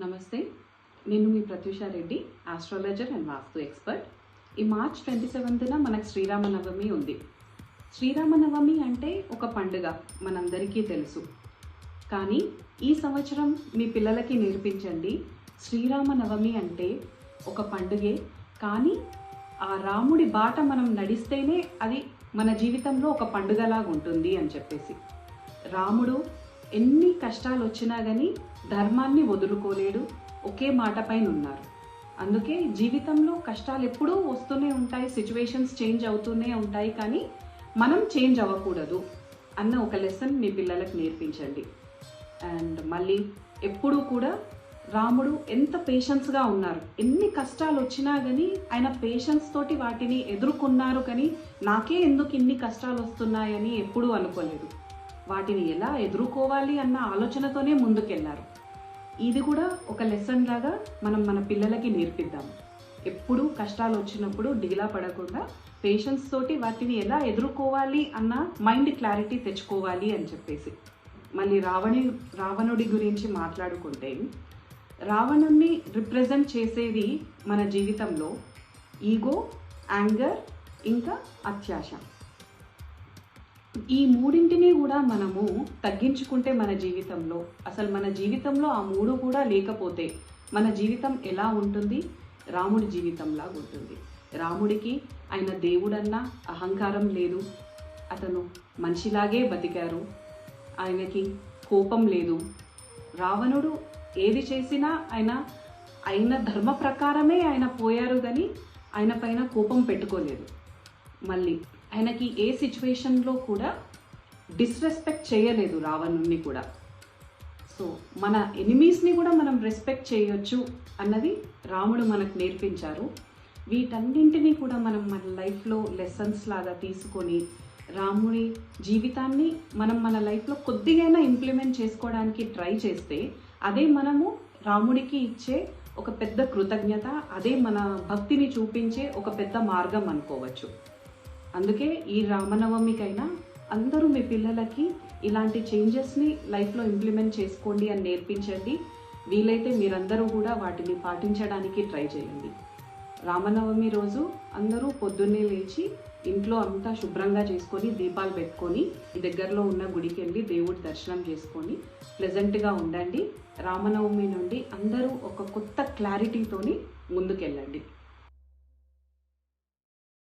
నమస్తే, నేను మీ Prathyusha Reddy, astrologer and vastu expert. ఈ మార్చ్ 27న మనకు శ్రీరామనవమి ఉంది. శ్రీరామనవమి అంటే ఒక పండుగ మనందరికీ తెలుసు. కానీ ఈ సంవత్సరం మీ పిల్లలకి నేర్పించండి, శ్రీరామనవమి అంటే ఒక పండుగే, కానీ ఆ రాముడి బాట మనం నడిస్తేనే అది మన జీవితంలో ఒక పండుగలాగా ఉంటుంది అని చెప్పేసి. రాముడు ఎన్ని కష్టాలు వచ్చినా కానీ ధర్మాన్ని వదులుకోలేడు, ఒకే మాట పైన ఉన్నారు. అందుకే జీవితంలో కష్టాలు ఎప్పుడూ వస్తూనే ఉంటాయి, సిచ్యువేషన్స్ చేంజ్ అవుతూనే ఉంటాయి, కానీ మనం చేంజ్ అవ్వకూడదు అన్న ఒక లెసన్ మీ పిల్లలకు నేర్పించండి. అండ్ మళ్ళీ ఎప్పుడూ కూడా రాముడు ఎంత పేషెన్స్గా ఉన్నారు, ఎన్ని కష్టాలు వచ్చినా కానీ ఆయన పేషెన్స్ తోటి వాటిని ఎదుర్కొన్నారు. కానీ నాకే ఎందుకు ఇన్ని కష్టాలు వస్తున్నాయని ఎప్పుడూ అనుకోలేదు, వాటిని ఎలా ఎదుర్కోవాలి అన్న ఆలోచనతోనే ముందుకెళ్లారు. ఇది కూడా ఒక లెసన్ లాగా మనం మన పిల్లలకి నేర్పిద్దాము. ఎప్పుడు కష్టాలు వచ్చినప్పుడు డీలా పడకుండా పేషెన్స్ తోటి వాటిని ఎలా ఎదుర్కోవాలి అన్న మైండ్ క్లారిటీ తెచ్చుకోవాలి అని చెప్పేసి. మళ్ళీ రావణుడి గురించి మాట్లాడుకుంటే, రావణుణ్ణి రిప్రజెంట్ చేసేది మన జీవితంలో ఈగో, యాంగర్, ఇంకా అత్యాశ. ఈ మూడింటిని కూడా మనము తగ్గించుకుంటే మన జీవితంలో, అసలు మన జీవితంలో ఆ మూడు కూడా లేకపోతే మన జీవితం ఎలా ఉంటుంది? రాముడి జీవితంలాగా ఉంటుంది. రాముడికి ఆయన దేవుడన్న అహంకారం లేదు, అతను మనిషిలాగే బతికారు, ఆయనకి కోపం లేదు. రావణుడు ఏది చేసినా ఆయన ధర్మ ప్రకారమే ఆయన పోయారు, కానీ ఆయన పైన కోపం పెట్టుకోలేదు. మళ్ళీ ఆయనకి ఏ సిచ్యువేషన్లో కూడా డిస్రెస్పెక్ట్ చేయలేదు రావణుణ్ణి కూడా. సో మన ఎనిమీస్ని కూడా మనం రెస్పెక్ట్ చేయొచ్చు అన్నది రాముడు మనకు నేర్పించారు. వీటన్నింటినీ కూడా మనం మన లైఫ్లో లెసన్స్ లాగా తీసుకొని రాముడి జీవితాన్ని మనం మన లైఫ్లో కొద్దిగైనా ఇంప్లిమెంట్ చేసుకోవడానికి ట్రై చేస్తే అదే మనము రాముడికి ఇచ్చే ఒక పెద్ద కృతజ్ఞత, అదే మన భక్తిని చూపించే ఒక పెద్ద మార్గం అనుకోవచ్చు. అందుకే ఈ రామనవమికైనా అందరూ మీ పిల్లలకి ఇలాంటి చేంజెస్ని లైఫ్లో ఇంప్లిమెంట్ చేసుకోండి అని నేర్పించండి. వీలైతే మీరందరూ కూడా వాటిని పాటించడానికి ట్రై చేయండి. రామనవమి రోజు అందరూ పొద్దున్నే లేచి ఇంట్లో అంతా శుభ్రంగా చేసుకొని దీపాలు పెట్టుకొని దగ్గరలో ఉన్న గుడికి వెళ్ళి దేవుడి దర్శనం చేసుకొని ప్లెజెంట్గా ఉండండి. రామనవమి నుండి అందరూ ఒక కొత్త క్లారిటీతోని ముందుకెళ్ళండి.